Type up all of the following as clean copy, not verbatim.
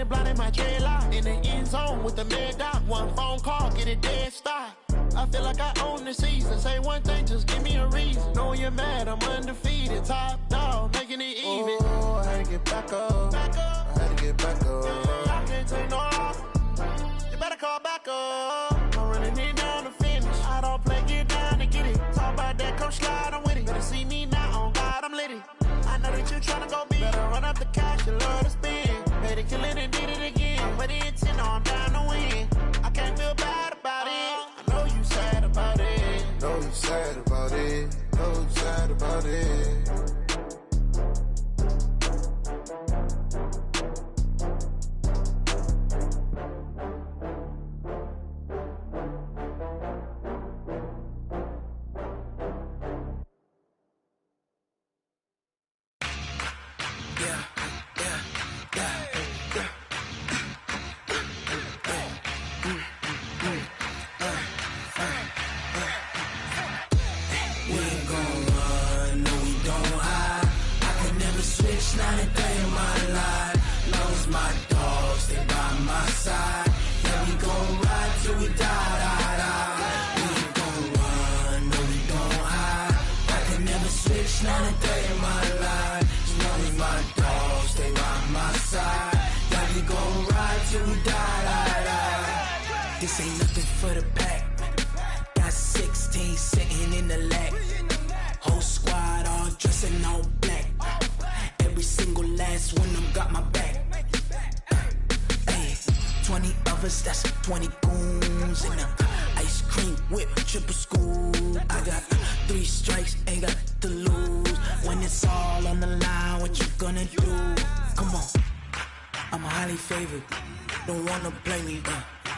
Rolling blind in my dreadlock. In the end zone with the mad dot. One phone call, get it dead stop. I feel like I own the season. Say one thing, just give me a reason. Knowing you're mad, I'm undefeated. Top dog, making it even. Oh, I had to get back up. I had to get back up. I can't take no loss. You better call back up. I'm running it down to finish. I don't play, get down to get it. Talk about that, come slide, I'm with it. Better see me now, on God, I'm lit it. I know that you tryna go big. Better run up the cash, you love to spend. Made it, kill it, and did it again. But the intent, no, I'm down to win. I can't feel bad about it. I know you sad about it. Know you sad about it. Know you sad about it. Not a day in my life. Lost my dogs, they by my side. Yeah, we gon' ride till we die. We ain't gon' run, no, we don't hide. I can never switch, not a day in my life. Lost my dogs, they by my side. Yeah, we gon' ride till we die. This ain't nothing for the pack. Got 16 sitting in the lap. Whole squad all dressing all black. Every single last one of them got my back. Hey, 20 of us, that's 20 goons in the ice cream whip, triple scoop. I got 3 strikes, ain't got to lose. When it's all on the line, what you gonna do? Come on, I'm highly favored. Don't wanna play me,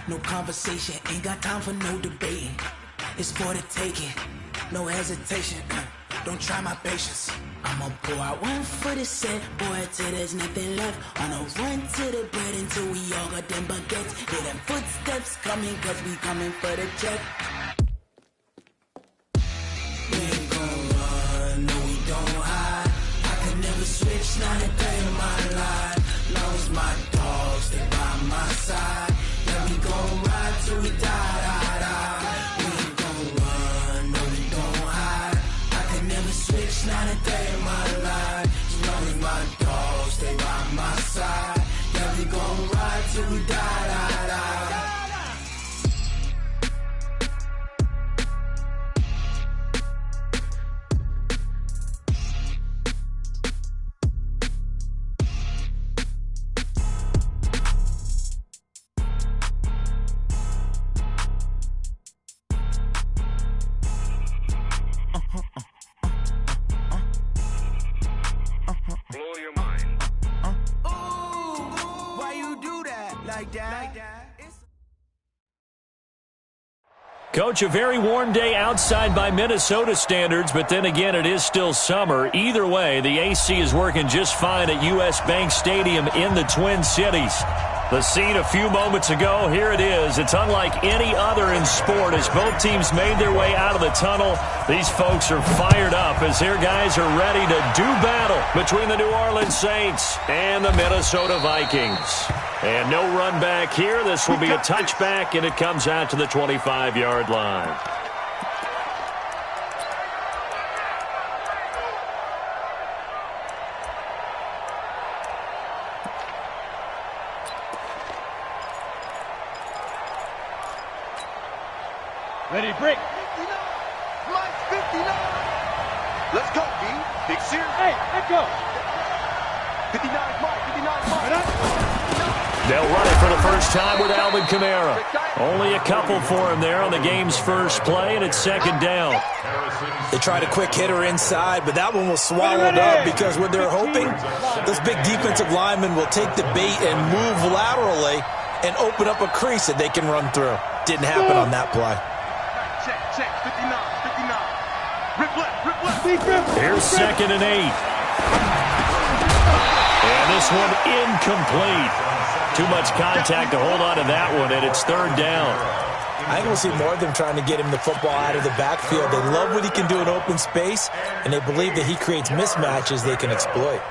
no conversation. Ain't got time for no debating. It's for the taking, no hesitation. Don't try my patience. I'ma pull out one for the set, boy, till there's nothing left. On a run to the bread until we all got them baguettes. Hear them footsteps coming, cause we coming for the check. We ain't gon' run, no, we don't hide. I can never switch, not a day in my life. Lost my dogs, they by my side. Yeah, we gon' ride till we die. We ain't gon' run, no, we don't hide. I can never switch, not a day in my life. As long as my dogs stay by my side. Yeah, we gon' ride till we die. Blow your mind. Why you do that like that? Coach, a very warm day outside by Minnesota standards, but then again, it is still summer. Either way, the AC is working just fine at U.S. Bank Stadium in the Twin Cities. The scene a few moments ago, here it is. It's unlike any other in sport as both teams made their way out of the tunnel. These folks are fired up as their guys are ready to do battle between the New Orleans Saints and the Minnesota Vikings. And no run back here. This will be a touchback, and it comes out to the 25-yard line. Ready, break. 59. Mike, 59. Let's go, B. Big series. Hey, let go. 59 Mike, 59 Mike. They'll run it for the first time with Alvin Kamara. Only a couple for him there on the game's first play, and it's second down. They tried a quick hitter inside, but that one was swallowed up because what they're hoping, this big defensive lineman will take the bait and move laterally and open up a crease that they can run through. Didn't happen on that play. Check, 59, 59. Rip left. Here's 2nd and 8. And this one incomplete. Too much contact to hold on to that one, and it's 3rd down. I think we'll see more of them trying to get him the football out of the backfield. They love what he can do in open space, and they believe that he creates mismatches they can exploit.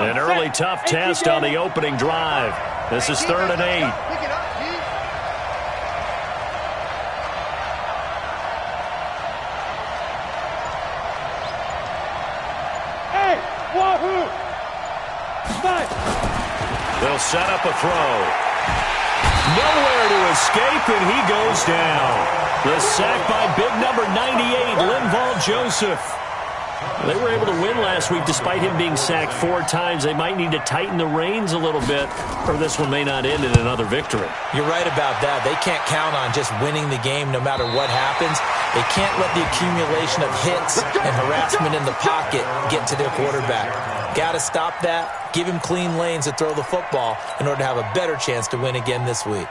An early tough test on the opening drive. This is 3rd and 8. Hey, wahoo! They'll set up a throw. Nowhere to escape, and he goes down. The sack by big number 98, Linval Joseph. They were able to win last week despite him being sacked 4 times. They might need to tighten the reins a little bit, or this one may not end in another victory. You're right about that. They can't count on just winning the game no matter what happens. They can't let the accumulation of hits and harassment in the pocket get to their quarterback. Got to stop that, give him clean lanes to throw the football in order to have a better chance to win again this week.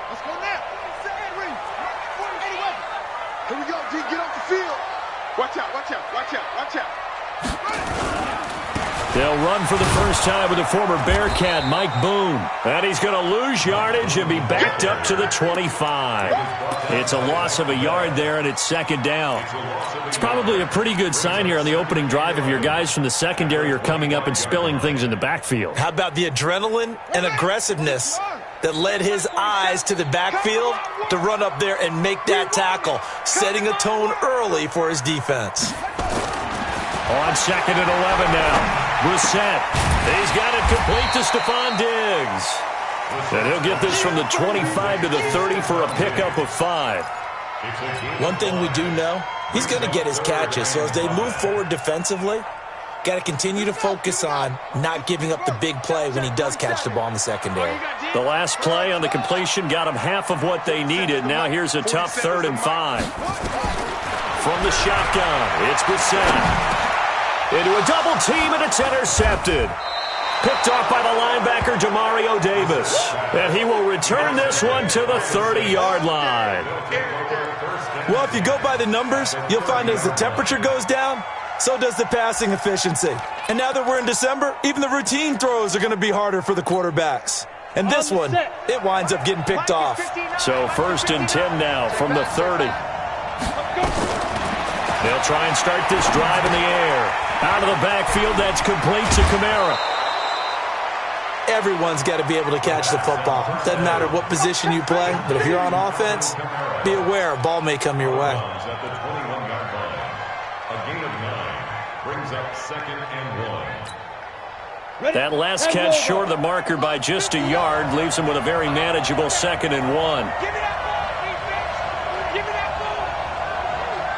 Let's go now. Here we go, D. Get off the field. Watch out, watch out, watch out, watch out. They'll run for the first time with the former Bearcat, Mike Boone. And he's going to lose yardage and be backed up to the 25. It's a loss of a yard there, and it's 2nd down. It's probably a pretty good sign here on the opening drive if your guys from the secondary are coming up and spilling things in the backfield. How about the adrenaline and aggressiveness that led his eyes to the backfield to run up there and make that tackle, setting a tone early for his defense. On 2nd and 11 now. Brissett. He's got it complete to Stephon Diggs. And he'll get this from the 25 to the 30 for a pickup of 5. One thing we do know, he's going to get his catches. So as they move forward defensively, got to continue to focus on not giving up the big play when he does catch the ball in the secondary. The last play on the completion got them half of what they needed. Now here's a tough 3rd and 5. From the shotgun, it's Brissett. Into a double team, and it's intercepted. Picked off by the linebacker, Jamario Davis. And he will return this one to the 30-yard line. Well, if you go by the numbers, you'll find as the temperature goes down, so does the passing efficiency. And now that we're in December, even the routine throws are going to be harder for the quarterbacks. And this one, it winds up getting picked off. So 1st and 10 now from the 30. They'll try and start this drive in the air. Out of the backfield, that's complete to Kamara. Everyone's got to be able to catch the football. Doesn't matter what position you play, but if you're on offense, be aware a ball may come your way. That last catch short of the marker by just a yard leaves him with a very manageable 2nd and 1. Give me that ball, defense! Give me that ball!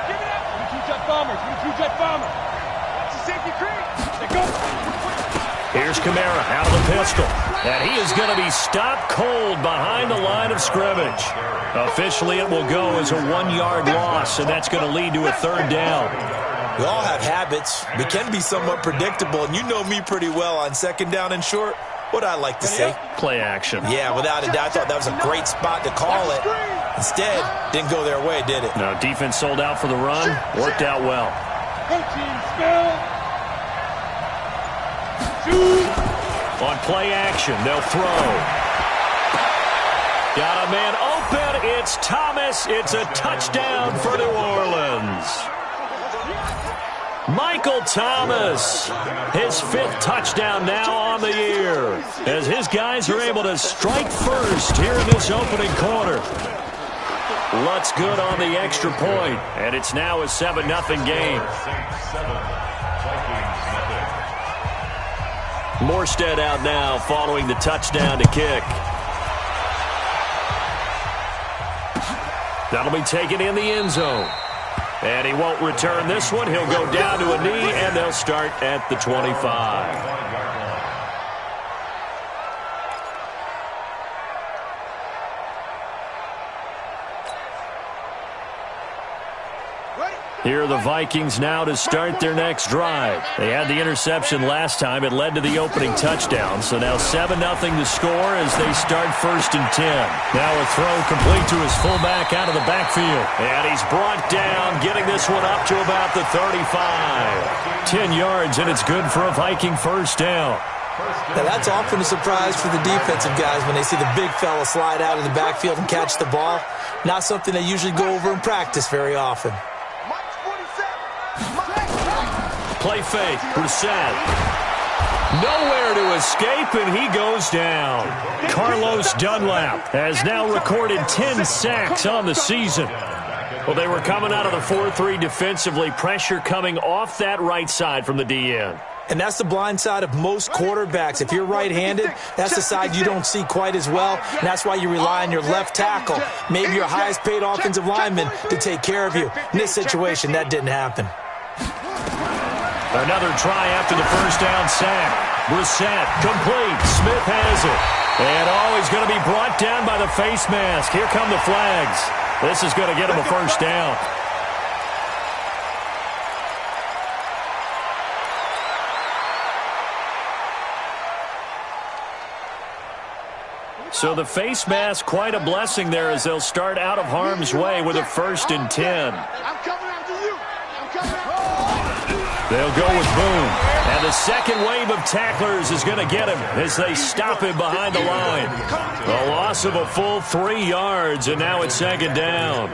Give me that ball! You two-jet bombers! You two-jet bombers! Watch the safety cream! They go! Here's Kamara out of the pistol. And he is going to be stopped cold behind the line of scrimmage. Officially, it will go as a 1-yard loss, and that's going to lead to a 3rd down. We all have habits. We can be somewhat predictable, and you know me pretty well on 2nd down and short. What I like to say? Play action. Yeah, without a doubt. I thought that was a great spot to call it. Instead, didn't go their way, did it? No, defense sold out for the run. Worked out well. On play action, they'll throw. Got a man open. It's Thomas. It's a touchdown for New Orleans. Michael Thomas, his 5th touchdown now on the year, as his guys are able to strike first here in this opening quarter. Lutz good on the extra point, and it's now a 7-0 game. Morstead out now following the touchdown to kick. That'll be taken in the end zone. And he won't return this one. He'll go down to a knee, and they'll start at the 25. Here are the Vikings now to start their next drive. They had the interception last time. It led to the opening touchdown. So now 7-0 the score as they start 1st and 10. Now a throw complete to his fullback out of the backfield. And he's brought down, getting this one up to about the 35. 10 yards, and it's good for a Viking 1st down. Now that's often a surprise for the defensive guys when they see the big fella slide out of the backfield and catch the ball. Not something they usually go over in practice very often. play fake. Brissett. Nowhere to escape, and he goes down. Carlos Dunlap has now recorded 10 sacks on the season. Well, they were coming out of the 4-3 defensively. Pressure coming off that right side from the DN. And that's the blind side of most quarterbacks. If you're right-handed, that's the side you don't see quite as well, and that's why you rely on your left tackle, maybe your highest-paid offensive lineman, to take care of you. In this situation, that didn't happen. Another try after the first down sack. Brissett, complete. Smith has it. And, he's going to be brought down by the face mask. Here come the flags. This is going to get him a first down. So the face mask, quite a blessing there as they'll start out of harm's way with a 1st and 10. They'll go with Boone. And the second wave of tacklers is going to get him as they stop him behind the line. A loss of a full 3 yards, and now it's 2nd down.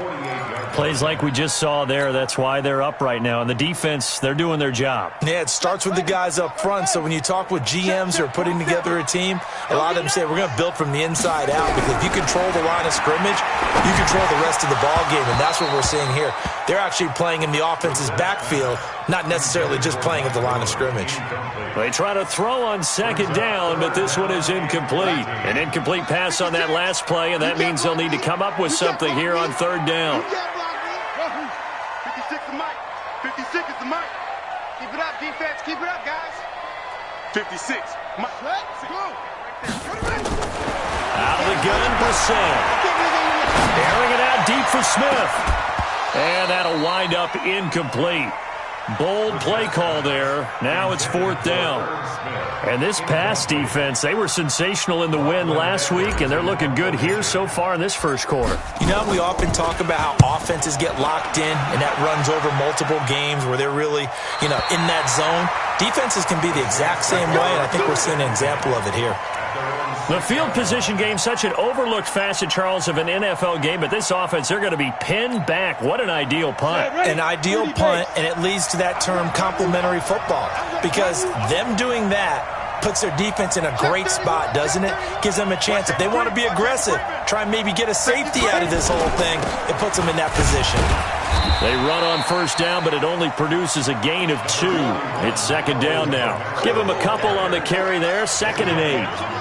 Plays like we just saw there, that's why they're up right now. And the defense, they're doing their job. Yeah, it starts with the guys up front. So when you talk with GMs who are putting together a team, a lot of them say we're going to build from the inside out, because if you control the line of scrimmage, you control the rest of the ball game, and that's what we're seeing here. They're actually playing in the offense's backfield, not necessarily just playing at the line of scrimmage. They try to throw on 2nd down, but this one is incomplete. An incomplete pass on that last play, and that means they'll need to come up with something here on 3rd down. 56 is Mike. 56 is the Mike. Keep it up, defense. Keep it up, guys. 56. Mike. Let's go. Out of the gun, Brissett. Airing it out deep for Smith. And that'll wind up incomplete. Bold play call there. Now it's 4th down. And this pass defense, they were sensational in the win last week, and they're looking good here so far in this first quarter. You know, we often talk about how offenses get locked in, and that runs over multiple games where they're really, in that zone. Defenses can be the exact same way, and I think we're seeing an example of it here. The field position game, such an overlooked facet, Charles, of an NFL game, but this offense, they're going to be pinned back. What an ideal punt. An ideal punt, and it leads to that term complementary football, because them doing that puts their defense in a great spot, doesn't it? Gives them a chance. If they want to be aggressive, try and maybe get a safety out of this whole thing, it puts them in that position. They run on 1st down, but it only produces a gain of 2. It's 2nd down now. Give him a couple on the carry there, 2nd and 8.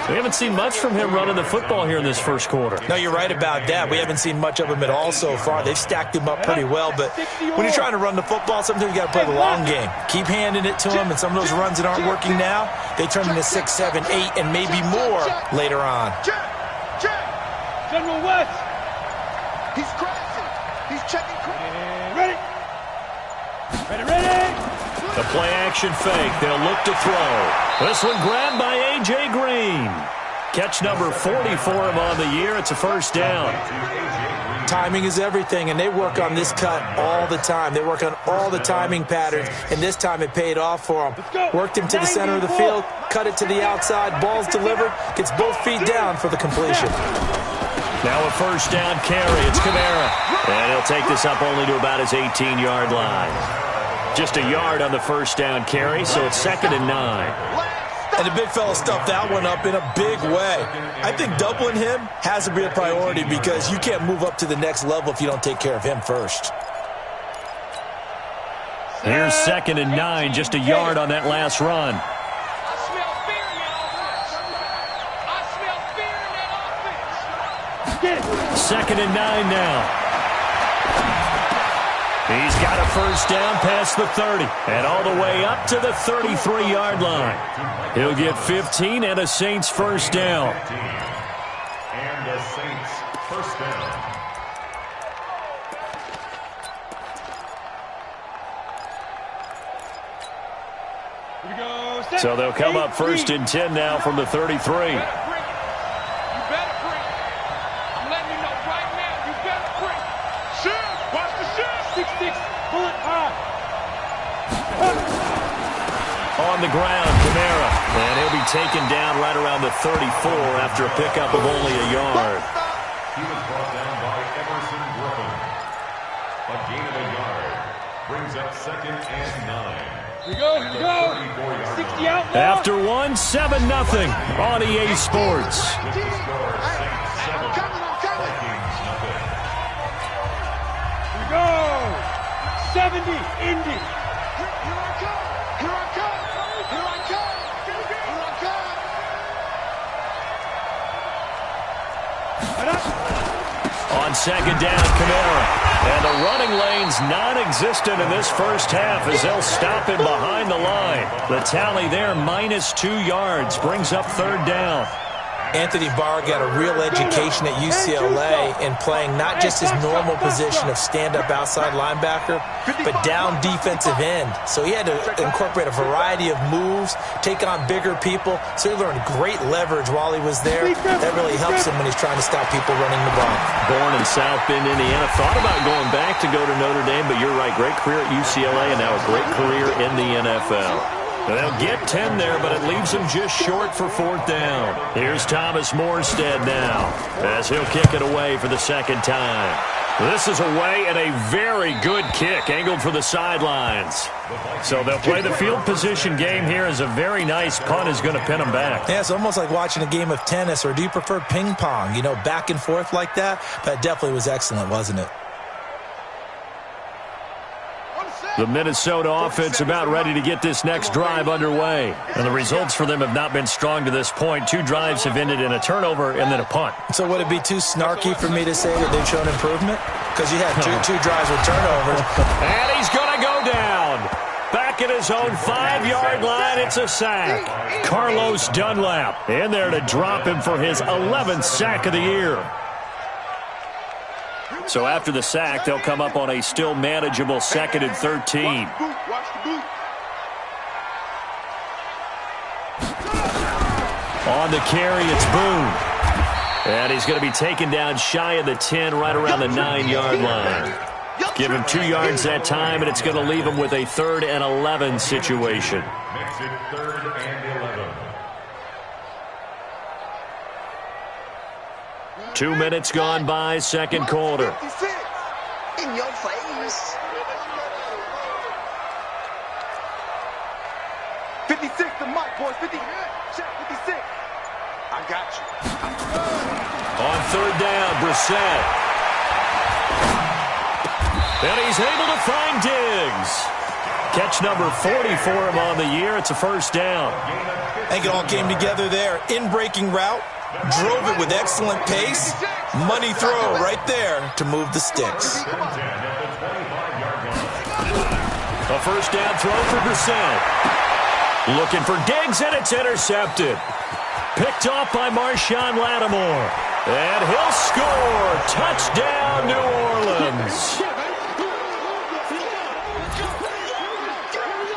We haven't seen much from him running the football here in this first quarter. No, you're right about that. We haven't seen much of him at all so far. They've stacked him up pretty well, but when you're trying to run the football, sometimes you got to play the long game. Keep handing it to him, and some of those runs that aren't working now, they turn into 6, 7, 8, and maybe more later on. General West. He's crashing. He's checking. Ready. Ready. The play-action fake. They'll look to throw. This one grabbed by A.J. Green. Catch number 40 for him on the year. It's a 1st down. Timing is everything, and they work on this cut all the time. They work on all the timing patterns, and this time it paid off for them. Worked him to the center of the field, cut it to the outside, ball's delivered, gets both feet down for the completion. Now a 1st down carry. It's Kamara. And he'll take this up only to about his 18-yard line. Just a yard on the 1st down carry, so it's 2nd and 9. And the big fella stuffed that one up in a big way. I think doubling him has to be a priority, because you can't move up to the next level if you don't take care of him first. Here's 2nd and 9, just a yard on that last run. I smell fear in that offense. I smell fear in that offense. 2nd and 9 now. He's got a 1st down past the 30 and all the way up to the 33-yard line. He'll get 15 and a Saints 1st down. And the Saints 1st down. So they'll come up 1st and 10 now from the 33. On the ground, Kamara. And he'll be taken down right around the 34 after a pickup of only a yard. He was brought down by Emerson Griffin. A gain of a yard brings up 2nd and 9. Here we go. 60 out now. After one, 7-0 on EA Sports. Here we go. 70, Indy. On second down, Kamara. And the running lane's non-existent in this first half as they'll stop him behind the line. The tally there, -2 yards, brings up third down. Anthony Barr got a real education at UCLA in playing not just his normal position of stand-up outside linebacker, but down defensive end. So he had to incorporate a variety of moves, take on bigger people. So he learned great leverage while he was there. That really helps him when he's trying to stop people running the ball. Born in South Bend, Indiana. Thought about going back to go to Notre Dame, but you're right. Great career at UCLA and now a great career in the NFL. They'll get 10 there, but it leaves them just short for fourth down. Here's Thomas Morstead now as he'll kick it away for the second time. This is away and a very good kick angled for the sidelines. So they'll play the field position game here as a very nice punt is going to pin them back. Yeah, it's almost like watching a game of tennis, or do you prefer ping pong? You know, back and forth like that? That definitely was excellent, wasn't it? The Minnesota offense about ready to get this next drive underway. And the results for them have not been strong to this point. 2 drives have ended in a turnover and then a punt. So would it be too snarky for me to say that they've shown improvement? Because you had two drives with turnovers. And he's going to go down. Back at his own 5-yard line, it's a sack. Carlos Dunlap in there to drop him for his 11th sack of the year. So after the sack, they'll come up on a still manageable 2nd and 13. On the carry, it's Boone. And he's going to be taken down shy of the 10, right around the 9-yard line. Give him 2 yards that time, and it's going to leave him with a 3rd and 11 situation. Makes it 3rd and 11. 2 minutes gone by, second quarter. In your face. 56 to Mike, boys. 50. Check 56. I got you. On third down, Brissett. And he's able to find Diggs. Catch number 40 for him on the year. It's a first down. I think it all came together there. In-breaking route. Drove it with excellent pace. Money throw right there to move the sticks. A first down throw for Brissett. Looking for Diggs, and it's intercepted. Picked off by Marshawn Lattimore. And he'll score. Touchdown, New Orleans.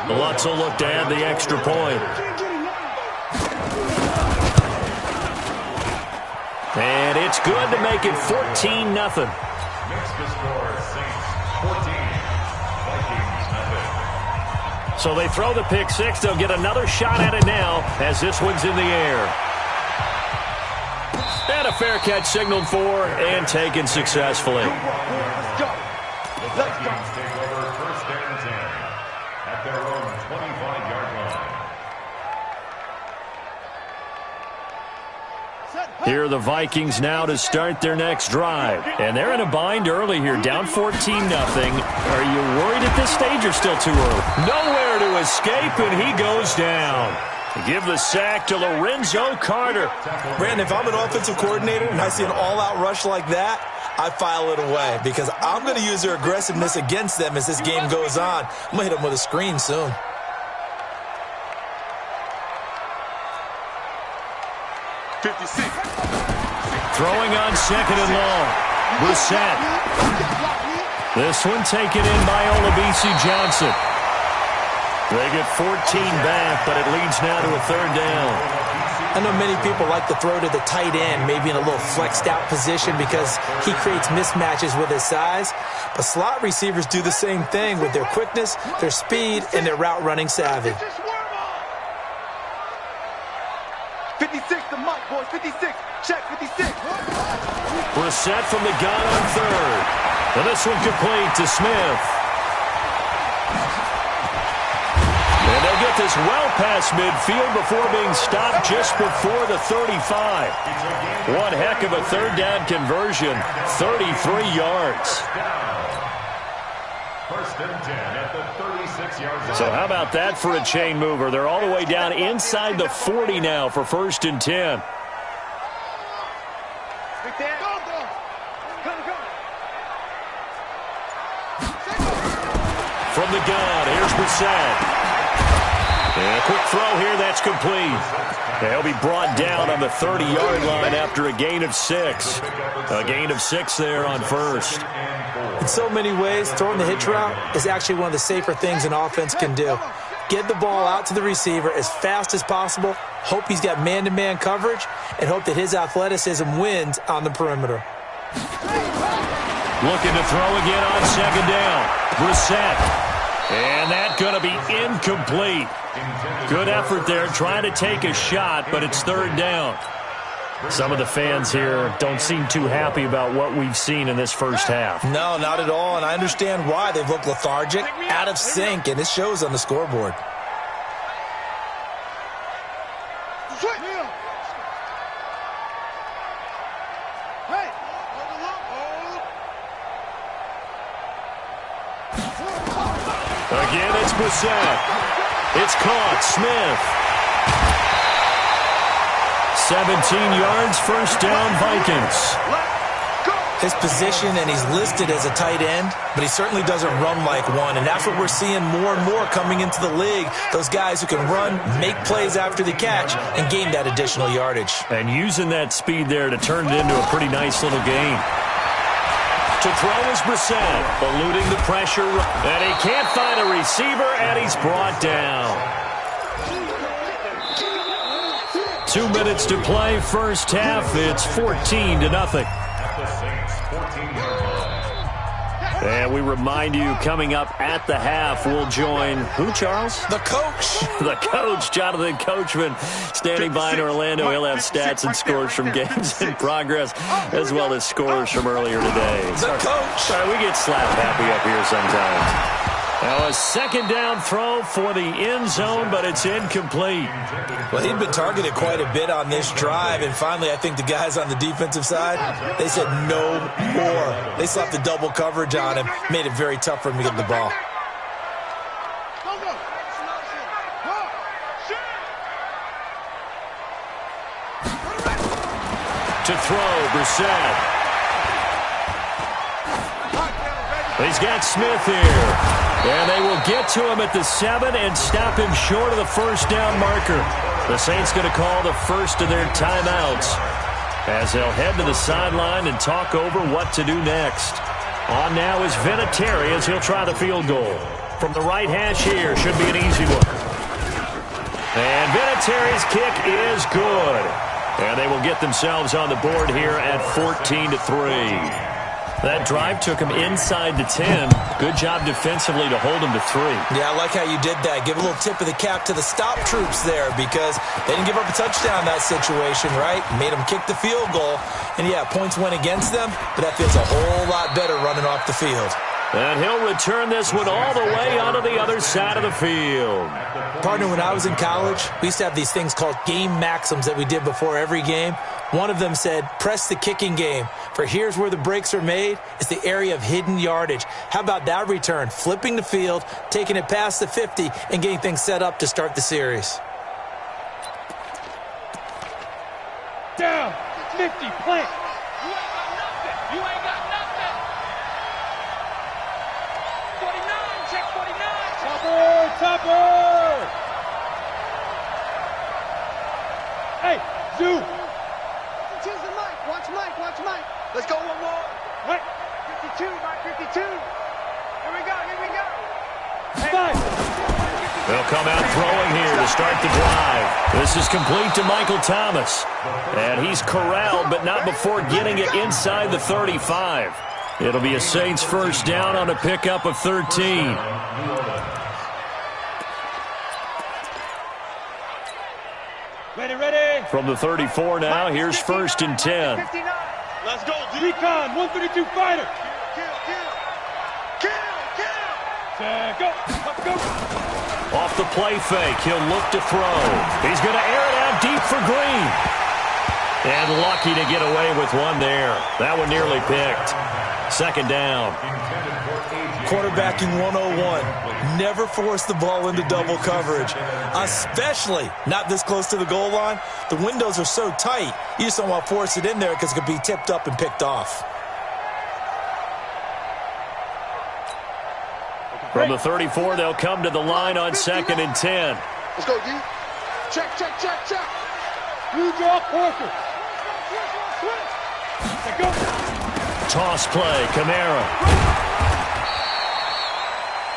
Lutz will look to add the extra point. And it's good to make it 14-0. Makes the score Saints 14, Vikings 0. So they throw the pick six. They'll get another shot at it now as this one's in the air. And a fair catch signaled for and taken successfully. The Vikings take over 1st and 10 at their own 25-yard line. Here are the Vikings now to start their next drive. And they're in a bind early here, down 14-0. Are you worried at this stage or still too early? Nowhere to escape, and he goes down. Give the sack to Lorenzo Carter. Brandon, if I'm an offensive coordinator and I see an all-out rush like that, I file it away because I'm going to use their aggressiveness against them as this game goes on. I'm going to hit them with a screen soon. Throwing on 2nd and long. Brissett. This one taken in by Olabisi Johnson. They get 14 back, but it leads now to a 3rd down. I know many people like to throw to the tight end, maybe in a little flexed out position because he creates mismatches with his size. But slot receivers do the same thing with their quickness, their speed, and their route running savvy. 56 to Mike, boys. 56. Check 56. Brissett from the gun on 3rd. And this one complete to Smith. this well past midfield before being stopped just before the 35. One heck of a third down conversion, 33 yards. First and 10 at the 36-yard line. So how about that for a chain mover? They're all the way down inside the 40 now for first and 10. From the gun, here's Brissett. And a quick throw here, that's complete. He'll be brought down on the 30-yard line after a gain of 6. A gain of 6 there on first. In so many ways, throwing the hitch route is actually one of the safer things an offense can do. Get the ball out to the receiver as fast as possible, hope he's got man-to-man coverage, and hope that his athleticism wins on the perimeter. Looking to throw again on second down. Brissett. And that's going to be incomplete. Good effort there, trying to take a shot, but it's third down. Some of the fans here don't seem too happy about what we've seen in this first half. No, not at all, and I understand why. They've looked lethargic, out of sync, and it shows on the scoreboard. Again, it's Brissett. It's caught. Smith. 17 yards, first down, Vikings. His position, and he's listed as a tight end, but he certainly doesn't run like one, and that's what we're seeing more and more coming into the league. Those guys who can run, make plays after the catch, and gain that additional yardage. And using that speed there to turn it into a pretty nice little gain. To throw is Brissett, eluding the pressure, and he can't find a receiver, and he's brought down. 2 minutes to play, first half. It's 14-0. And we remind you, coming up at the half, we'll join who, Charles? The coach. The coach, Jonathan Coachman, standing by in Orlando. He'll have stats and scores from games in progress, as well as scores from earlier today. The coach. Sorry, we get slap happy up here sometimes. Now a second down throw for the end zone, but it's incomplete. Well, he'd been targeted quite a bit on this drive, and finally I think the guys on the defensive side, they said no more. They slapped the double coverage on him, made it very tough for him to get the ball. To throw, Brissett. He's got Smith here. And they will get to him at the 7 and stop him short of the first down marker. The Saints going to call the first of their timeouts as they'll head to the sideline and talk over what to do next. On now is Vinatieri as he'll try the field goal. From the right hash here, should be an easy one. And Vinatieri's kick is good. And they will get themselves on the board here at 14-3. That drive took him inside the 10. Good job defensively to hold him to 3. Yeah, I like how you did that. Give a little tip of the cap to the stop troops there because they didn't give up a touchdown in that situation, right? Made them kick the field goal. And, yeah, points went against them, but that feels a whole lot better running off the field. And he'll return this one all the way onto the other side of the field. Partner, when I was in college, we used to have these things called game maxims that we did before every game. One of them said, press the kicking game. For here's where the breaks are made. It's the area of hidden yardage. How about that return? Flipping the field, taking it past the 50, and getting things set up to start the series. Down, 50, plant. You ain't got nothing. You ain't got nothing. 49, check 49. Topper. Hey, Zoo. Choose the mic. Watch Mike. Let's go one more. Right. 52, Mike 52. Here we go. Five. They'll come out throwing here to start the drive. This is complete to Michael Thomas. And he's corralled, but not before getting it inside the 35. It'll be a Saints first down on a pickup of 13. Ready. From the 34 now, here's first and 10. Let's go. Recon, 132 fighter. Kill. Go. Off the play fake, he'll look to throw. He's going to air it out deep for Green. And lucky to get away with one there. That one nearly picked. Second down. Quarterbacking 101. Never force the ball into double coverage, especially not this close to the goal line. The windows are so tight, you just don't want to force it in there because it could be tipped up and picked off. From the 34, they'll come to the line on 2nd and 10. Let's go, D. Check, check, check, check. You draw Parker. Go. Toss play, Kamara.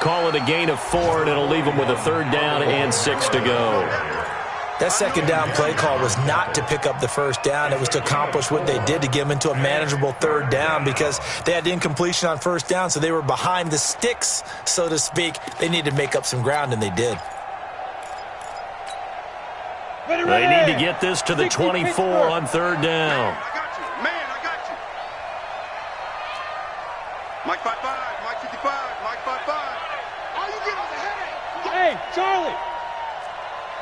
Call it a gain of 4, and it'll leave them with a 3rd down and 6 to go. That 2nd down play call was not to pick up the 1st down. It was to accomplish what they did to get them into a manageable 3rd down because they had incompletion on 1st down, so they were behind the sticks, so to speak. They needed to make up some ground, and they did. They need to get this to the 24 on 3rd down. Mike 5-5, Mike 55, Mike 5-5. All you get is a headache. Hey, Charlie.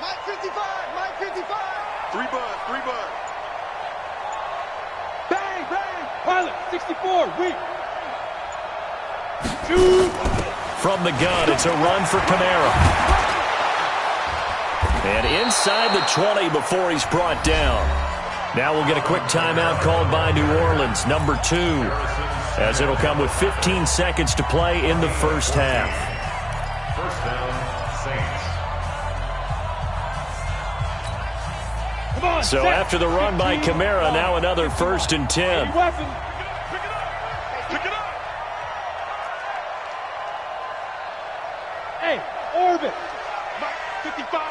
Mike 55, Mike 55. 3 buzz. Bang, bang. Pilot, 64, weak. Shoot. From the gun, it's a run for Kamara. And inside the 20 before he's brought down. Now we'll get a quick timeout called by New Orleans, number 2. As it'll come with 15 seconds to play in the first half. First down, Saints. Come on, So after the run by Kamara, now another 1st and 10. Any weapon. Pick it up. Hey, orbit. Mike 55.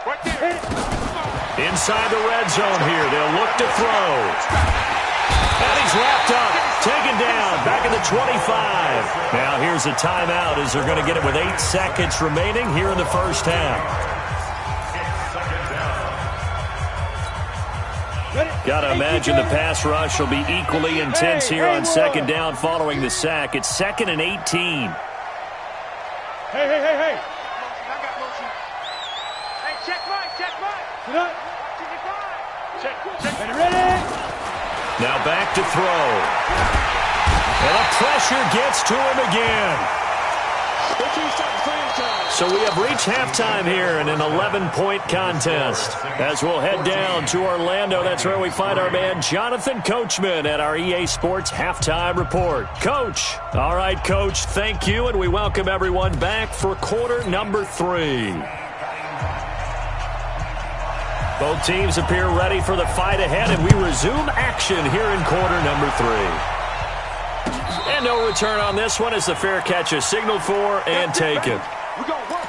Right there. Inside the red zone here, they'll look to throw. And he's wrapped up, taken down, back at the 25. Now here's a timeout as they're going to get it with 8 seconds remaining here in the first half. Got to imagine the pass rush will be equally intense here on 2nd down following the sack. It's 2nd and 18. Hey. I got motion. Hey, check Mike. Sit up. Check. Ready. Now back to throw. And the pressure gets to him again. So we have reached halftime here in an 11-point contest. As we'll head down to Orlando, that's where we find our man Jonathan Coachman at our EA Sports Halftime Report. Coach. All right, Coach, thank you, and we welcome everyone back for quarter number 3. Both teams appear ready for the fight ahead, and we resume action here in quarter number 3. And no return on this one as the fair catch is signaled for and taken. We're going to work.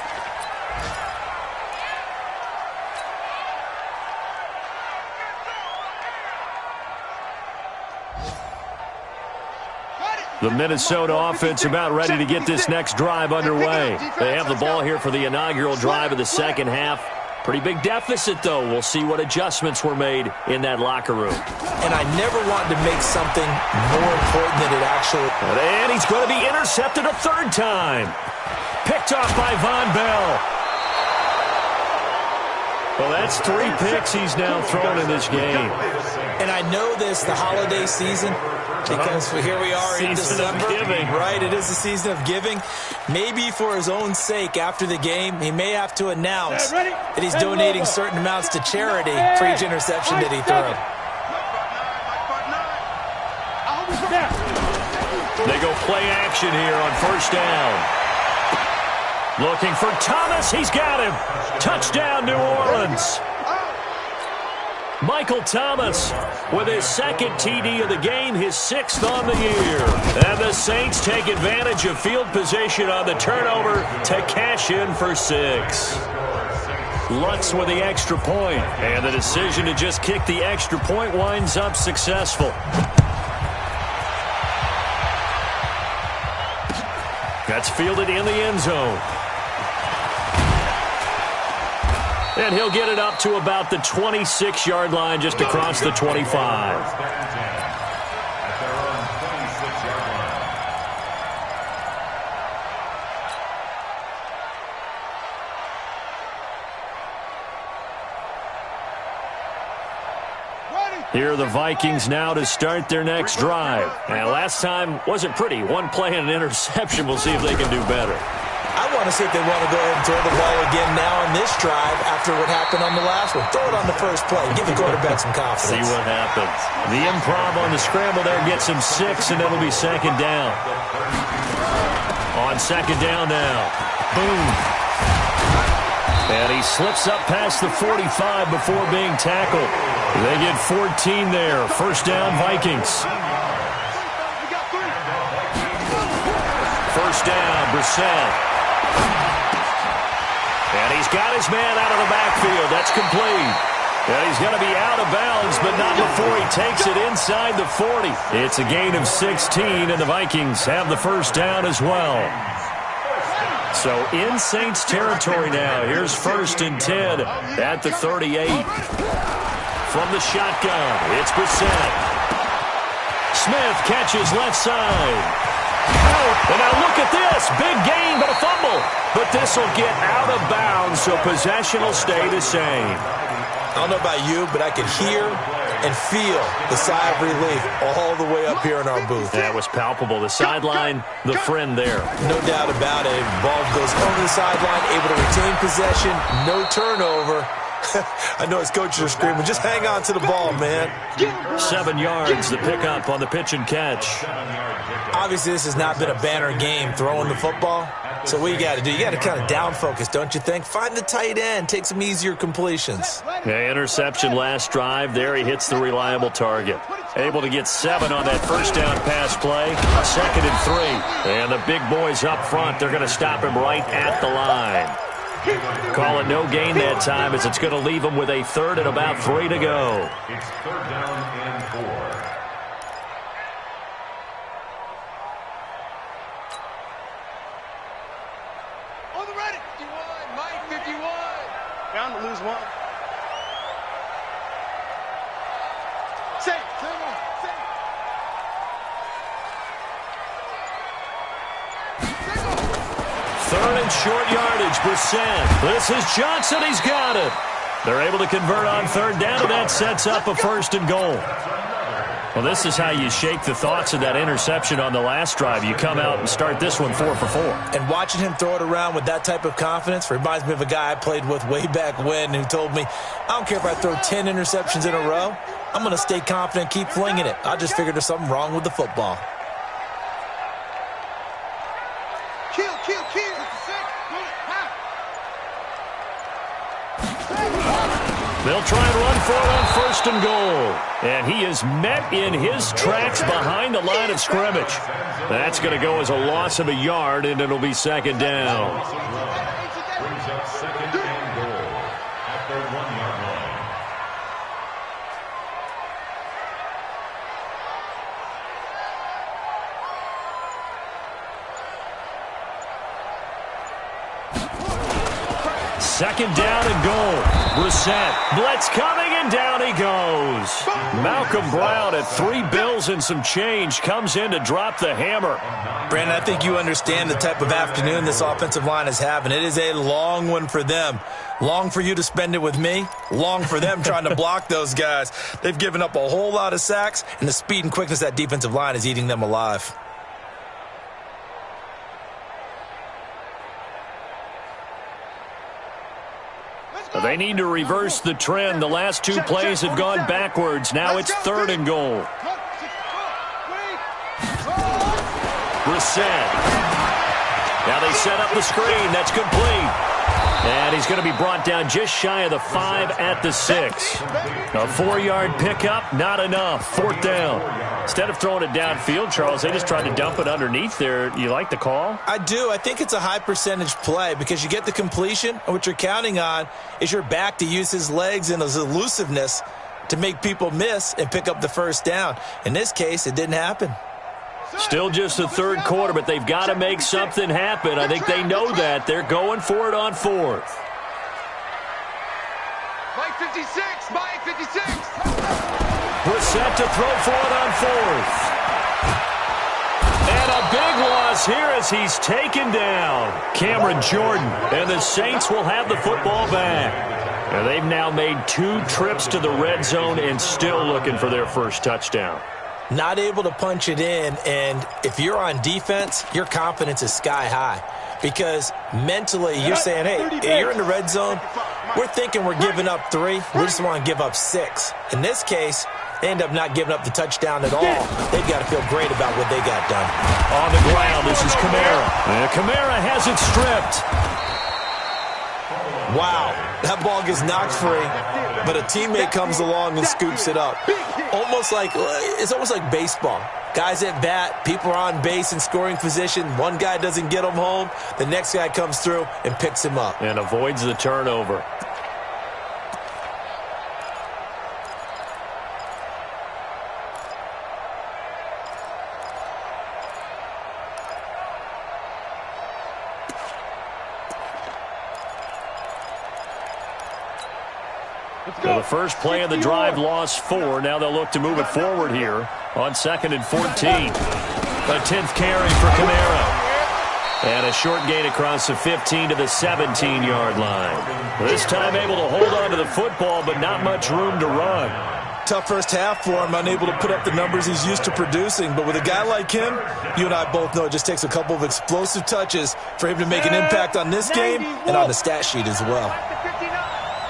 The Minnesota offense about ready to get this next drive underway. They have the ball here for the inaugural drive of the second half. Pretty big deficit, though. We'll see what adjustments were made in that locker room. And I never wanted to make something more important than it actually is. And he's going to be intercepted a 3rd time. Picked off by Von Bell. Well, that's 3 picks he's now thrown in this game. And I know this, the holiday season, because here we are in December. Right, it is the season of giving. Maybe for his own sake, after the game, he may have to announce that he's donating certain amounts to charity for each interception that he threw. They go play action here on 1st down. Looking for Thomas. He's got him. Touchdown, New Orleans. Michael Thomas with his 2nd TD of the game, his 6th on the year. And the Saints take advantage of field position on the turnover to cash in for 6. Lutz with the extra point, and the decision to just kick the extra point winds up successful. That's fielded in the end zone. And he'll get it up to about the 26-yard line, just across the 25. Here are the Vikings now to start their next drive. And last time wasn't pretty. One play and an interception. We'll see if they can do better. I want to see if they want to go ahead and throw the ball again now on this drive after what happened on the last one. Throw it on the first play. Give the quarterback some confidence. See what happens. The improv on the scramble there gets him 6, and it'll be second down. On second down now. Boom. And he slips up past the 45 before being tackled. They get 14 there. First down, Vikings. First down, Brissett. And he's got his man out of the backfield. That's complete. And he's going to be out of bounds, but not before he takes it inside the 40. It's a gain of 16, and the Vikings have the first down as well. So in Saints territory now. Here's first and 10 at the 38. From the shotgun, it's Brissett. Smith catches left side. And now look at this. Big gain, but a fumble. But this will get out of bounds, so possession will stay the same. I don't know about you, but I could hear and feel the sigh of relief all the way up here in our booth. That was palpable. The sideline, the friend there. No doubt about it. Ball goes over the sideline, able to retain possession, no turnover. I know his coaches are screaming, just hang on to the ball, man. 7 yards, the pickup on the pitch and catch. Obviously, this has not been a banner game throwing the football. So what you got to do, you got to kind of down focus, don't you think? Find the tight end, take some easier completions. Yeah, interception last drive. There he hits the reliable target. Able to get 7 on that first down pass play. Second and 3. And the big boys up front, they're going to stop him right at the line. Call it no gain that time, as it's going to leave him with a third and about 3 to go. It's third down and 4. On the ready. 51, Mike 51. Bound to lose 1. Safe. Third and short yardage, Brissett. This is Johnson. He's got it. They're able to convert on third down, and that sets up a first and goal. Well, this is how you shake the thoughts of that interception on the last drive. You come out and start this one 4 for 4. And watching him throw it around with that type of confidence reminds me of a guy I played with way back when who told me, I don't care if I throw 10 interceptions in a row. I'm going to stay confident, keep flinging it. I just figured there's something wrong with the football. They'll try and run for it on first and goal. And he is met in his tracks behind the line of scrimmage. That's going to go as a loss of a yard, and it'll be second down. Brings up second and goal at the 1-yard line. Second down and goal. Brissett. Blitz coming, and down he goes. Malcolm Brown at $3 bills and some change comes in to drop the hammer. Brandon, I think you understand the type of afternoon this offensive line is having. It is a long one for them. Long for you to spend it with me. Long for them trying to block those guys. They've given up a whole lot of sacks, and the speed and quickness of that defensive line is eating them alive. They need to reverse the trend. The last 2 plays have gone backwards. Now it's third and goal. Brissett. Now they set up the screen. That's complete. And he's going to be brought down just shy of the 5 at the 6. A 4-yard pickup, not enough. Fourth down. Instead of throwing it downfield, Charles, they just tried to dump it underneath there. You like the call? I do. I think it's a high percentage play because you get the completion, and what you're counting on is your back to use his legs and his elusiveness to make people miss and pick up the first down. In this case, it didn't happen. Still just the third quarter, but they've got to make something happen. I think they know that. They're going for it on fourth. Mike 56, Mike 56. Brissett to throw for it on fourth. And a big loss here as he's taken down. Cameron Jordan, and the Saints will have the football back. And they've now made 2 trips to the red zone and still looking for their first touchdown. Not able to punch it in, and if you're on defense, your confidence is sky high. Because mentally, you're saying, hey, you're in the red zone. We're thinking we're giving up 3. We just want to give up 6. In this case, they end up not giving up the touchdown at all. They've got to feel great about what they got done. On the ground, this is Kamara. And Kamara has it stripped. Wow, that ball gets knocked free, but a teammate comes along and scoops it up. It's almost like baseball. Guys at bat, people are on base in scoring position. One guy doesn't get him home. The next guy comes through and picks him up. And avoids the turnover. So the first play of the drive lost 4. Now they'll look to move it forward here on 2nd and 14. A 10th carry for Kamara. And a short gain across the 15 to the 17-yard line. This time able to hold on to the football, but not much room to run. Tough first half for him, unable to put up the numbers he's used to producing. But with a guy like him, you and I both know it just takes a couple of explosive touches for him to make an impact on this game and on the stat sheet as well.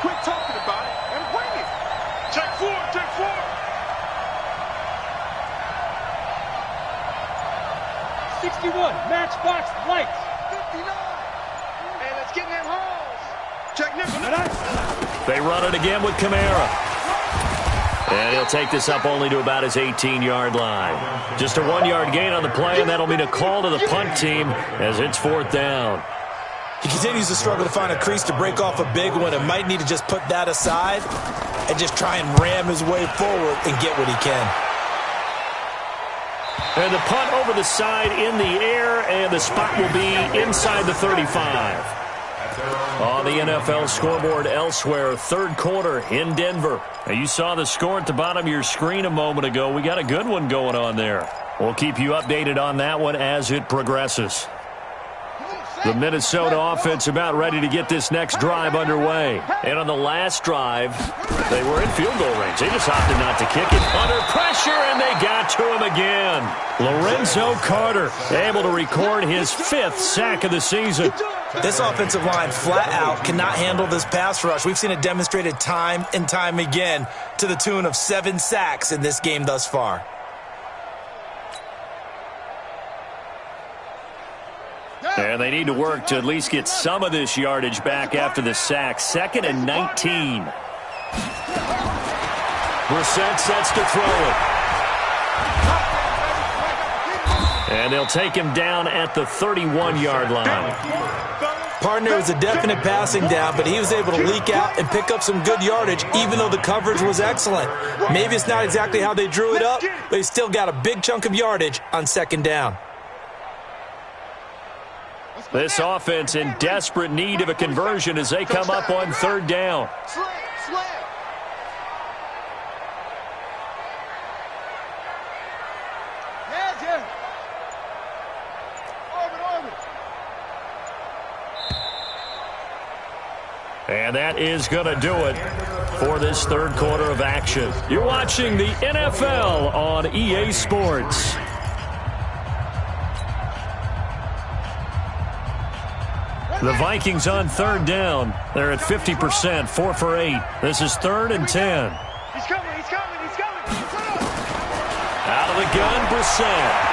Quit talking about it and bring it. Check 4, check 4. 61, matchbox lights. 59. Hey, let's get in them holes. Check nickel. They run it again with Kamara. And he'll take this up only to about his 18-yard line. Just a 1-yard gain on the play, and that'll mean a call to the punt team as it's 4th down. He continues to struggle to find a crease to break off a big one and might need to just put that aside and just try and ram his way forward and get what he can. And the punt over the side in the air, and the spot will be inside the 35. On the NFL scoreboard elsewhere, 3rd quarter in Denver. Now, you saw the score at the bottom of your screen a moment ago. We got a good one going on there. We'll keep you updated on that one as it progresses. The Minnesota offense about ready to get this next drive underway. And on the last drive, they were in field goal range. They just opted not to kick it. Under pressure, and they got to him again. Lorenzo Carter able to record his 5th sack of the season. This offensive line flat out cannot handle this pass rush. We've seen it demonstrated time and time again to the tune of 7 sacks in this game thus far. And they need to work to at least get some of this yardage back after the sack. 2nd and 19. Brissett sets to throw it. And they'll take him down at the 31-yard line. Partner was a definite passing down, but he was able to leak out and pick up some good yardage, even though the coverage was excellent. Maybe it's not exactly how they drew it up, but he still got a big chunk of yardage on 2nd down. This offense in desperate need of a conversion as they come up on 3rd down. And that is going to do it for this 3rd quarter of action. You're watching the NFL on EA Sports. The Vikings on 3rd down. They're at 50%, 4 for 8. This is 3rd and 10. He's coming, he's coming, he's coming. Out of the gun, Brissett.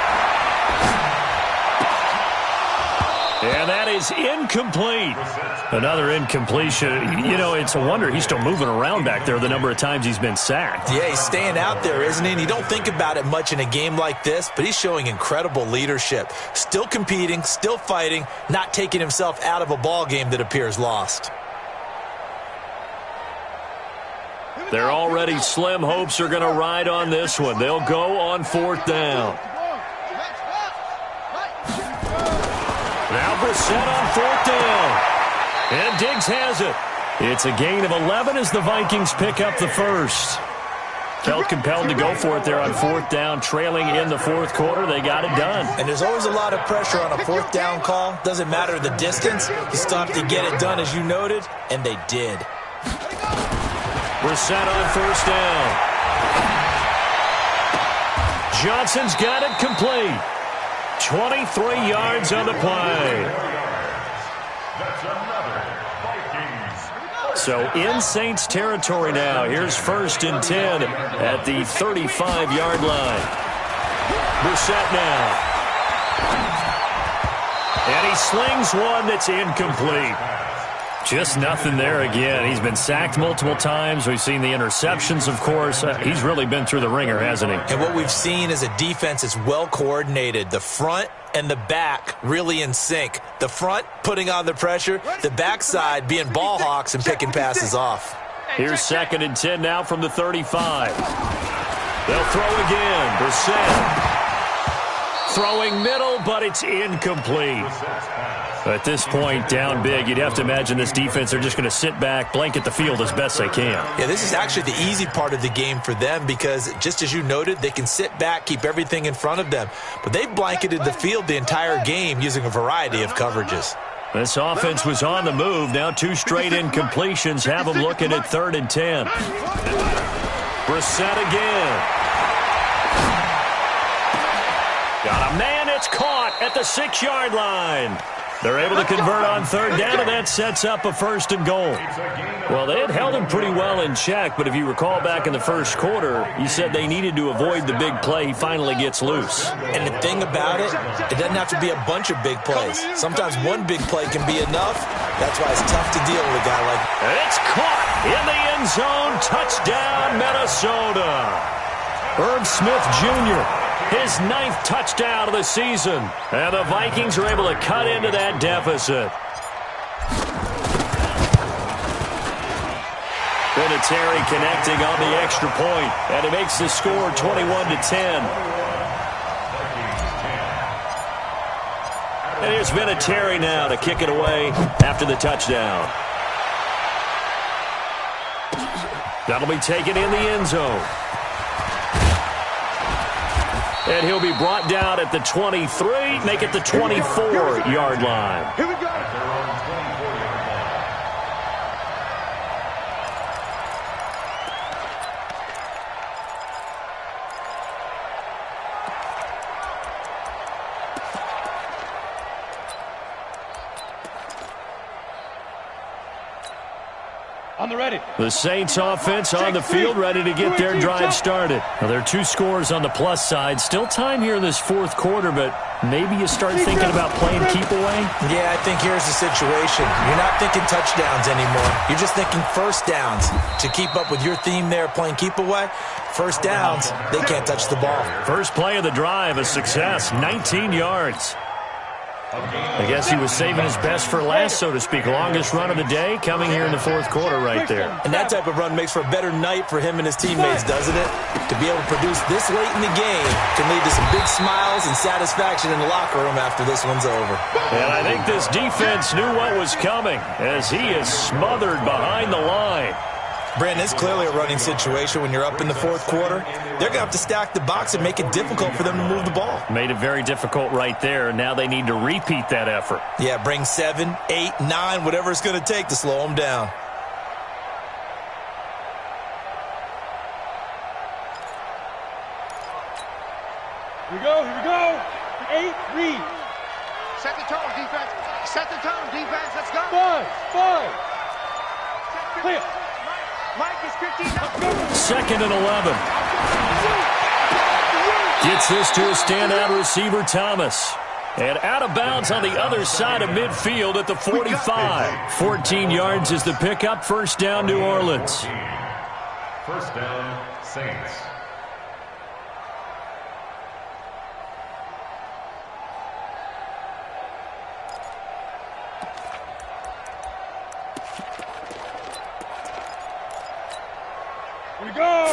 And that is incomplete. Another incompletion. You know, it's a wonder he's still moving around back there the number of times he's been sacked. Yeah, he's staying out there, isn't he? And you don't think about it much in a game like this, but he's showing incredible leadership. Still competing, still fighting, not taking himself out of a ball game that appears lost. Their already slim hopes are going to ride on this one. They'll go on 4th down. Now Brissett on 4th down. And Diggs has it. It's a gain of 11 as the Vikings pick up the first. Felt compelled to go for it there on 4th down, trailing in the 4th quarter. They got it done. And there's always a lot of pressure on a 4th down call. Doesn't matter the distance. You still have to get it done, as you noted, and they did. Brissett on first down. Johnson's got it complete. 23 yards on the play. That's another Vikings. So in Saints territory now. Here's 1st and 10 at the 35-yard line. Brissett now. And he slings one that's incomplete. Just nothing there again. He's been sacked multiple times. We've seen the interceptions, of course. He's really been through the ringer, hasn't he? And what we've seen is a defense that's well coordinated. The front and the back really in sync. The front putting on the pressure, the backside being ball hawks and picking passes off. Here's 2nd and 10 now from the 35. They'll throw again. Brissett throwing middle, but it's incomplete. At this point, down big, you'd have to imagine this defense, they're just going to sit back, blanket the field as best they can. Yeah, this is actually the easy part of the game for them because, just as you noted, they can sit back, keep everything in front of them. But they've blanketed the field the entire game using a variety of coverages. This offense was on the move. Now 2 straight incompletions have them looking at 3rd and 10. Brissett again. Got a man, it's caught at the 6-yard line. They're able to convert on 3rd down, and that sets up a 1st and goal. Well, they had held him pretty well in check, but if you recall back in the first quarter, you said they needed to avoid the big play. He finally gets loose. And the thing about it, it doesn't have to be a bunch of big plays. Sometimes one big play can be enough. That's why it's tough to deal with a guy like that. It's caught in the end zone. Touchdown, Minnesota. Herb Smith Jr., his 9th touchdown of the season. And the Vikings are able to cut into that deficit. Vinatieri connecting on the extra point, and it makes the score 21-10. And here's Vinatieri now to kick it away after the touchdown. That'll be taken in the end zone. And he'll be brought down at the 23, make it the 24-yard line. Here we go. On the ready. The Saints offense on the field, ready to get their drive started. Now, there are 2 scores on the plus side. Still time here in this 4th quarter, but maybe you start thinking about playing keep away? Yeah, I think here's the situation. You're not thinking touchdowns anymore. You're just thinking 1st downs. To keep up with your theme there, playing keep away, 1st downs, they can't touch the ball. First play of the drive, a success, 19 yards. I guess he was saving his best for last, so to speak. Longest run of the day coming here in the 4th quarter right there. And that type of run makes for a better night for him and his teammates, doesn't it? To be able to produce this late in the game can lead to some big smiles and satisfaction in the locker room after this one's over. And I think this defense knew what was coming as he is smothered behind the line. Brandon, it's clearly a running situation when you're up in the 4th quarter. They're going to have to stack the box and make it difficult for them to move the ball. Made it very difficult right there. Now they need to repeat that effort. Yeah, bring 7, 8, 9, whatever it's going to take to slow them down. Here we go, here we go. 8, read. Set the tone, defense. Set the tone, defense. Let's go. 5. Clear. Mike is 15. 2nd and 11. Gets this to a standout receiver, Thomas. And out of bounds on the other side of midfield at the 45. 14 yards is the pickup. 1st down, New Orleans. 1st down, Saints.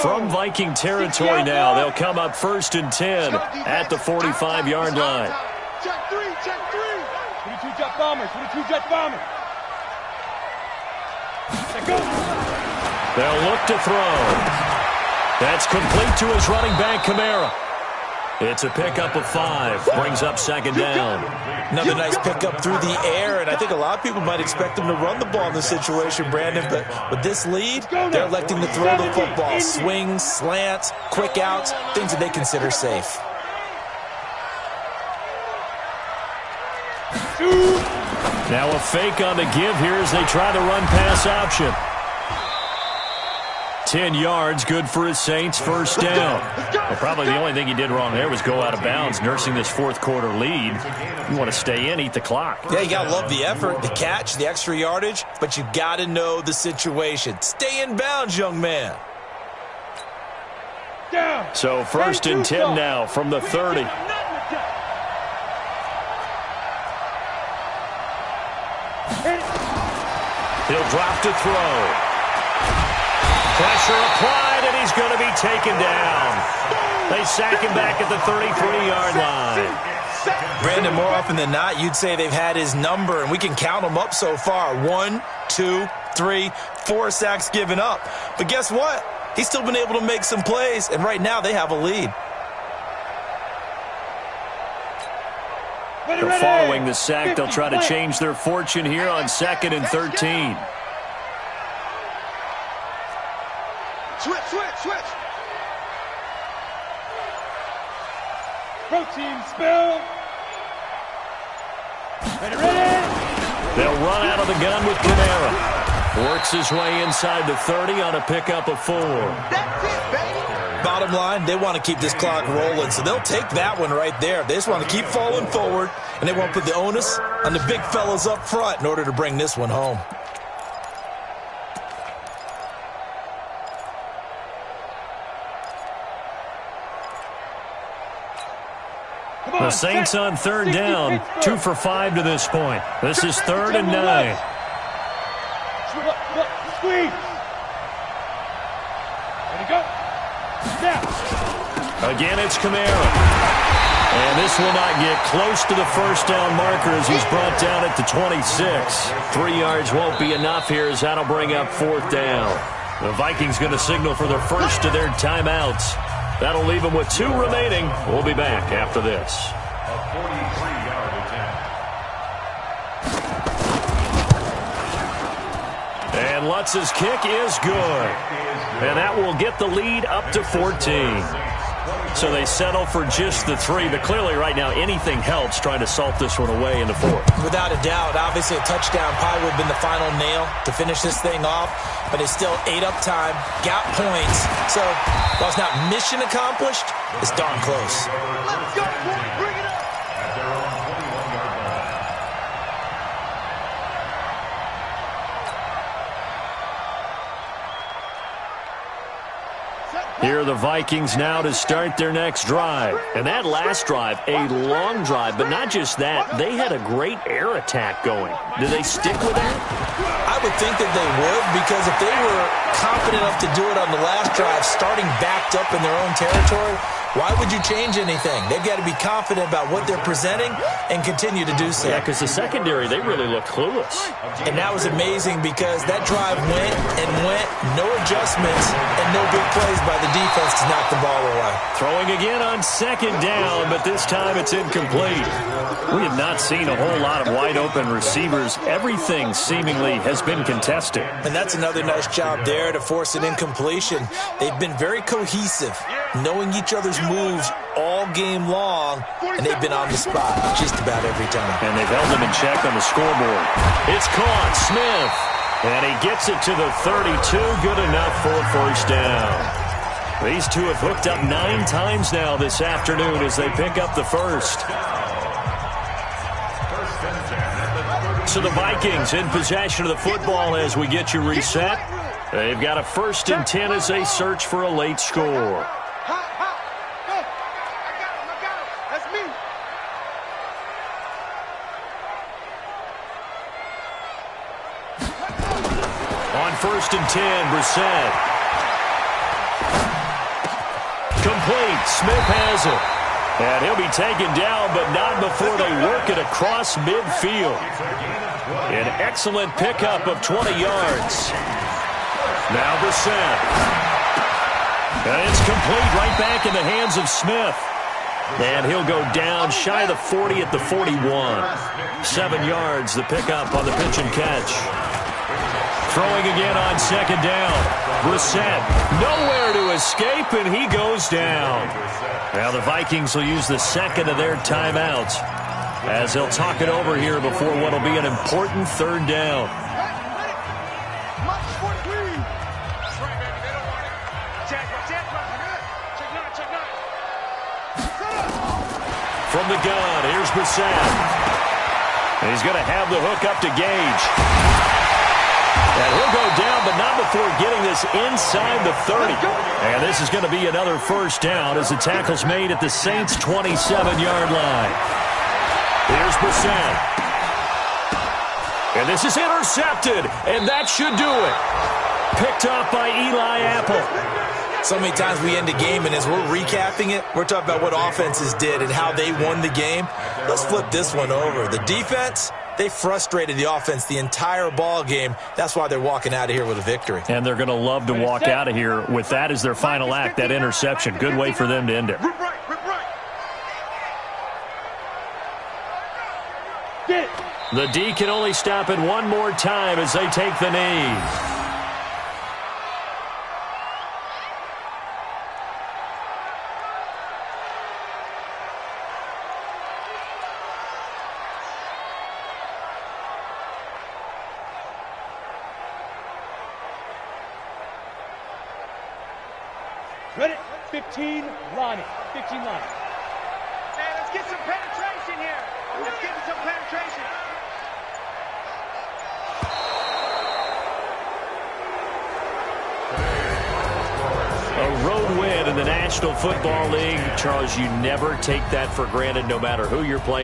From Viking territory now, they'll come up 1st and 10 at the 45-yard line. Check 3, check 3. 22 jet bombers, 22 jet bombers. Go. They'll look to throw. That's complete to his running back, Kamara. It's a pickup of 5. Brings up second down. Another nice pickup through the air, and I think a lot of people might expect them to run the ball in this situation, Brandon, but with this lead, they're electing to throw the football. Swings, slants, quick outs, things that they consider safe. Now a fake on the give here as they try the run-pass option. 10 yards, good for his Saints, first down. Well, probably the only thing he did wrong there was go out of bounds, nursing this fourth-quarter lead. You want to stay in, eat the clock. Yeah, you got to love the effort, the catch, the extra yardage, but you got to know the situation. Stay in bounds, young man. So first and 10 now from the 30. He'll drop to throw. Pressure applied, and he's going to be taken down. They sack him back at the 33-yard line. Brandon, more often than not, you'd say they've had his number, and we can count them up so far. 1, 2, 3, 4 sacks given up. But guess what? He's still been able to make some plays, and right now they have a lead. Following the sack, they'll try to change their fortune here on 2nd and 13. Switch. Protein spill. Ready. They'll run out of the gun with Kamara. Works his way inside the 30 on a pickup of 4. That's it, baby. Bottom line, they want to keep this clock rolling, so they'll take that one right there. They just want to keep falling forward, and they want to put the onus on the big fellas up front in order to bring this one home. The Saints on third down, 2 for 5 to this point. This is 3rd and 9. Squeeze. Ready, go. Now. Again, it's Kamara. And this will not get close to the first down marker as he's brought down at the 26. 3 yards won't be enough here as that'll bring up 4th down. The Vikings going to signal for the first of their timeouts. That'll leave them with 2 remaining. We'll be back after this. A 43-yard attempt. And Lutz's kick is good. And that will get the lead up to 14. So they settle for just the 3. But clearly right now anything helps trying to salt this one away in the 4th. Without a doubt, obviously a touchdown probably would have been the final nail to finish this thing off. But it's still ate up time, got points. So while it's not mission accomplished, it's darn close. Let's go, boy. Bring it up. At their own 21-yard line. Here are the Vikings now to start their next drive. And that last drive, a long drive, but not just that. They had a great air attack going. Do they stick with that? I would think that they would, because if they were confident enough to do it on the last drive, starting backed up in their own territory, why would you change anything? They've got to be confident about what they're presenting and continue to do so. Yeah, because the secondary, they really look clueless. And that was amazing because that drive went, no adjustments, and no big plays by the defense to knock the ball away. Throwing again on 2nd down, but this time it's incomplete. We have not seen a whole lot of wide-open receivers. Everything seemingly has been contested. And that's another nice job there to force an incompletion. They've been very cohesive, knowing each other's moves all game long, and they've been on the spot just about every time. And they've held them in check on the scoreboard. It's caught, Smith. And he gets it to the 32, good enough for a first down. These two have hooked up 9 times now this afternoon as they pick up the first. So the Vikings in possession of the football as we get you reset. They've got a 1st and 10 as they search for a late score. On 1st and 10, Brissett. Complete. Smith has it. And he'll be taken down, but not before they work it across midfield. An excellent pickup of 20 yards. Now Brissett. And it's complete right back in the hands of Smith. And he'll go down shy of the 40 at the 41. 7 yards, the pickup on the pitch and catch. Throwing again on second down. Brissett nowhere to escape, and he goes down. Now the Vikings will use the second of their timeouts as they'll talk it over here before what will be an important third down. From the gun, here's Brissett. And he's going to have the hook up to Gage. And he'll go down, but not before getting this inside the 30. And this is going to be another first down as the tackle's made at the Saints' 27-yard line. Here's Brissett. And this is intercepted, and that should do it. Picked up by Eli Apple. So many times we end a game, and as we're recapping it, we're talking about what offenses did and how they won the game. Let's flip this one over. The defense, they frustrated the offense the entire ball game. That's why they're walking out of here with a victory. And they're going to love to walk out of here with that as their final act, that interception. Good way for them to end it. The D can only stop it one more time as they take the knee. Ready? 15, Lonnie. 15, Lonnie. Hey, let's get some penetration here. Let's get some penetration. A road win in the National Football League. Charles, you never take that for granted no matter who you're playing.